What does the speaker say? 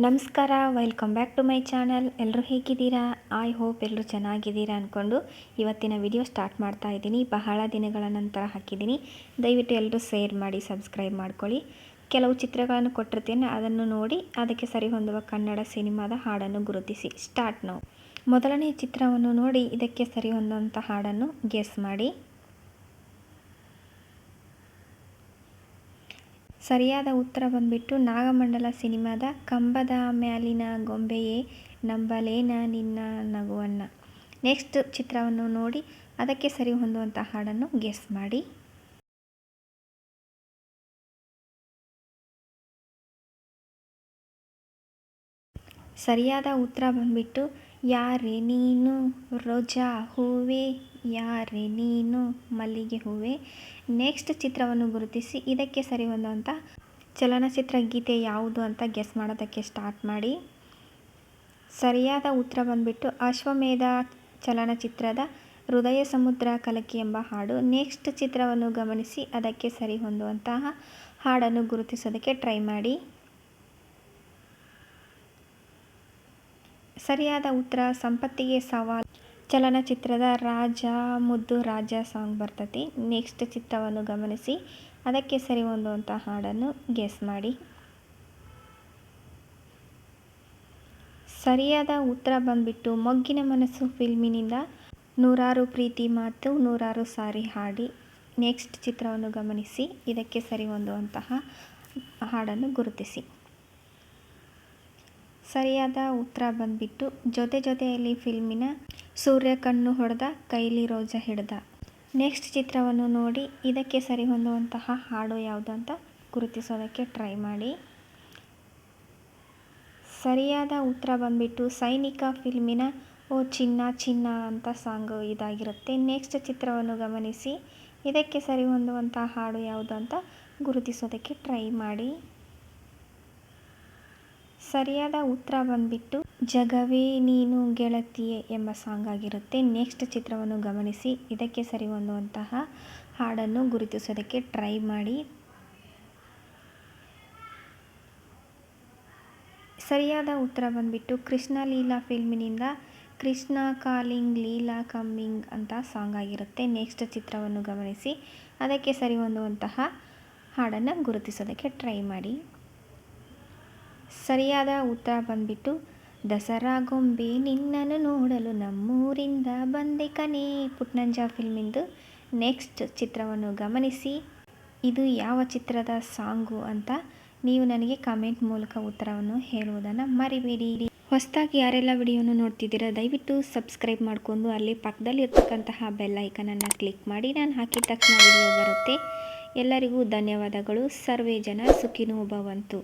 ನಮಸ್ಕಾರ, welcome back to my channel. ಎಲ್ಲರೂ ಹೇಗಿದ್ದೀರಾ? ಐ ಹೋಪ್ ಎಲ್ಲರೂ ಚೆನ್ನಾಗಿದ್ದೀರಾ ಅಂದ್ಕೊಂಡು ಇವತ್ತಿನ ವಿಡಿಯೋ ಸ್ಟಾರ್ಟ್ ಮಾಡ್ತಾ ಇದ್ದೀನಿ. ಬಹಳ ದಿನಗಳ ನಂತರ ಹಾಕಿದ್ದೀನಿ. ದಯವಿಟ್ಟು ಎಲ್ಲರೂ ಶೇರ್ ಮಾಡಿ, ಸಬ್ಸ್ಕ್ರೈಬ್ ಮಾಡ್ಕೊಳ್ಳಿ. ಕೆಲವು ಚಿತ್ರಗಳನ್ನು ಕೊಟ್ಟಿರ್ತೇನೆ, ಅದನ್ನು ನೋಡಿ ಅದಕ್ಕೆ ಸರಿ ಹೊಂದುವ ಕನ್ನಡ ಸಿನಿಮಾದ ಹಾಡನ್ನು ಗುರುತಿಸಿ. ಸ್ಟಾರ್ಟ್ ನಾವು. ಮೊದಲನೇ ಚಿತ್ರವನ್ನು ನೋಡಿ ಇದಕ್ಕೆ ಸರಿ ಹೊಂದುವಂಥ ಹಾಡನ್ನು ಗೆಸ್ ಮಾಡಿ. ಸರಿಯಾದ ಉತ್ತರ ಬಂದುಬಿಟ್ಟು ನಾಗಮಂಡಲ ಸಿನಿಮಾದ ಕಂಬದ ಮ್ಯಾಲಿನ ಗೊಂಬೆಯೇ ನಂಬಲೇನ ನಿನ್ನ ನಗುವನ್ನು. ನೆಕ್ಸ್ಟ್ ಚಿತ್ರವನ್ನು ನೋಡಿ ಅದಕ್ಕೆ ಸರಿ ಹೊಂದುವಂಥ ಹಾಡನ್ನು ಗೆಸ್ ಮಾಡಿ. ಸರಿಯಾದ ಉತ್ತರ ಬಂದುಬಿಟ್ಟು ಯಾರೇ ನೀನು ರೋಜಾ ಹೂವೇ, ಯಾರೇ ನೀನು ಮಲ್ಲಿಗೆ ಹೂವೇ. ನೆಕ್ಸ್ಟ್ ಚಿತ್ರವನ್ನು ಗುರುತಿಸಿ ಇದಕ್ಕೆ ಸರಿ ಹೊಂದುವಂಥ ಚಲನಚಿತ್ರ ಗೀತೆ ಯಾವುದು ಅಂತ ಗೆಸ್ ಮಾಡೋದಕ್ಕೆ ಸ್ಟಾರ್ಟ್ ಮಾಡಿ. ಸರಿಯಾದ ಉತ್ತರ ಬಂದುಬಿಟ್ಟು ಅಶ್ವಮೇಧ ಚಲನಚಿತ್ರದ ಹೃದಯ ಸಮುದ್ರ ಕಲಕಿ ಎಂಬ ಹಾಡು. ನೆಕ್ಸ್ಟ್ ಚಿತ್ರವನ್ನು ಗಮನಿಸಿ ಅದಕ್ಕೆ ಸರಿ ಹೊಂದುವಂತಹ ಹಾಡನ್ನು ಗುರುತಿಸೋದಕ್ಕೆ ಟ್ರೈ ಮಾಡಿ. ಸರಿಯಾದ ಉತ್ತರ ಸಂಪತ್ತಿಗೆ ಸವಾಲ್ ಚಲನಚಿತ್ರದ ರಾಜ ಮುದ್ದು ರಾಜ ಸಾಂಗ್ ಬರ್ತೈತಿ. ನೆಕ್ಸ್ಟ್ ಚಿತ್ರವನ್ನು ಗಮನಿಸಿ ಅದಕ್ಕೆ ಸರಿ ಹೊಂದುವಂಥ ಹಾಡನ್ನು ಗೆಸ್ ಮಾಡಿ. ಸರಿಯಾದ ಉತ್ತರ ಬಂದುಬಿಟ್ಟು ಮೊಗ್ಗಿನ ಮನಸ್ಸು ಫಿಲ್ಮಿನಿಂದ ನೂರಾರು ಪ್ರೀತಿ ಮಾತು ನೂರಾರು ಸಾರಿ ಹಾಡಿ. ನೆಕ್ಸ್ಟ್ ಚಿತ್ರವನ್ನು ಗಮನಿಸಿ ಇದಕ್ಕೆ ಸರಿ ಹೊಂದುವಂತಹ ಹಾಡನ್ನು ಗುರುತಿಸಿ. ಸರಿಯಾದ ಉತ್ತರ ಬಂದುಬಿಟ್ಟು ಜೊತೆ ಜೊತೆಯಲ್ಲಿ ಫಿಲ್ಮಿನ ಸೂರ್ಯ ಕಣ್ಣು ಹೊಡೆದ ಕೈಲಿ ರೋಜಾ ಹಿಡ್ದ. ನೆಕ್ಸ್ಟ್ ಚಿತ್ರವನ್ನು ನೋಡಿ ಇದಕ್ಕೆ ಸರಿ ಹೊಂದುವಂತಹ ಹಾಡು ಯಾವುದು ಅಂತ ಗುರುತಿಸೋದಕ್ಕೆ ಟ್ರೈ ಮಾಡಿ. ಸರಿಯಾದ ಉತ್ತರ ಬಂದುಬಿಟ್ಟು ಸೈನಿಕ ಫಿಲ್ಮಿನ ಓ ಚಿನ್ನ ಚಿನ್ನ ಅಂತ ಸಾಂಗ್ ಇದಾಗಿರುತ್ತೆ. ನೆಕ್ಸ್ಟ್ ಚಿತ್ರವನ್ನು ಗಮನಿಸಿ ಇದಕ್ಕೆ ಸರಿ ಹೊಂದುವಂಥ ಹಾಡು ಯಾವುದು ಅಂತ ಗುರುತಿಸೋದಕ್ಕೆ ಟ್ರೈ ಮಾಡಿ. ಸರಿಯಾದ ಉತ್ತರ ಬಂದುಬಿಟ್ಟು ಜಗವೇ ನೀನು ಗೆಳತಿಯೇ ಎಂಬ ಸಾಂಗ್ ಆಗಿರುತ್ತೆ. ನೆಕ್ಸ್ಟ್ ಚಿತ್ರವನ್ನು ಗಮನಿಸಿ ಇದಕ್ಕೆ ಸರಿ ಹೊಂದುವಂತಹ ಹಾಡನ್ನು ಗುರುತಿಸೋದಕ್ಕೆ ಟ್ರೈ ಮಾಡಿ. ಸರಿಯಾದ ಉತ್ತರ ಬಂದುಬಿಟ್ಟು ಕೃಷ್ಣ ಲೀಲಾ ಫಿಲ್ಮಿನಿಂದ ಕೃಷ್ಣ ಕಾಲಿಂಗ್ ಲೀಲಾ ಕಮ್ಮಿಂಗ್ ಅಂತ ಸಾಂಗ್ ಆಗಿರುತ್ತೆ. ನೆಕ್ಸ್ಟ್ ಚಿತ್ರವನ್ನು ಗಮನಿಸಿ ಅದಕ್ಕೆ ಸರಿ ಹೊಂದುವಂತಹ ಹಾಡನ್ನು ಗುರುತಿಸೋದಕ್ಕೆ ಟ್ರೈ ಮಾಡಿ. ಸರಿಯಾದ ಉತ್ತರ ಬಂದುಬಿಟ್ಟು ದಸರಾ ಗೊಂಬೆ ನಿನ್ನನ್ನು ನೋಡಲು ನಮ್ಮೂರಿಂದ ಬಂದೆ ಕಣೆ ಪುಟ್ನಂಜ ಫಿಲ್ಮಿಂದು. ನೆಕ್ಸ್ಟ್ ಚಿತ್ರವನ್ನು ಗಮನಿಸಿ ಇದು ಯಾವ ಚಿತ್ರದ ಸಾಂಗು ಅಂತ ನೀವು ನನಗೆ ಕಾಮೆಂಟ್ ಮೂಲಕ ಉತ್ತರವನ್ನು ಹೇಳುವುದನ್ನು ಮರಿಬೇಡಿ. ಹೊಸದಾಗಿ ಯಾರೆಲ್ಲ ವಿಡಿಯೋನ ನೋಡ್ತಿದ್ದೀರಾ ದಯವಿಟ್ಟು ಸಬ್ಸ್ಕ್ರೈಬ್ ಮಾಡಿಕೊಂಡು ಅಲ್ಲಿ ಪಕ್ಕದಲ್ಲಿ ಇರ್ತಕ್ಕಂತಹ ಬೆಲ್ ಐಕನನ್ನು ಕ್ಲಿಕ್ ಮಾಡಿ. ನಾನು ಹಾಕಿದ ತಕ್ಷಣ ವಿಡಿಯೋ ಬರುತ್ತೆ. ಎಲ್ಲರಿಗೂ ಧನ್ಯವಾದಗಳು. ಸರ್ವೇ ಜನ ಸುಖಿನೋ ಭವಂತು.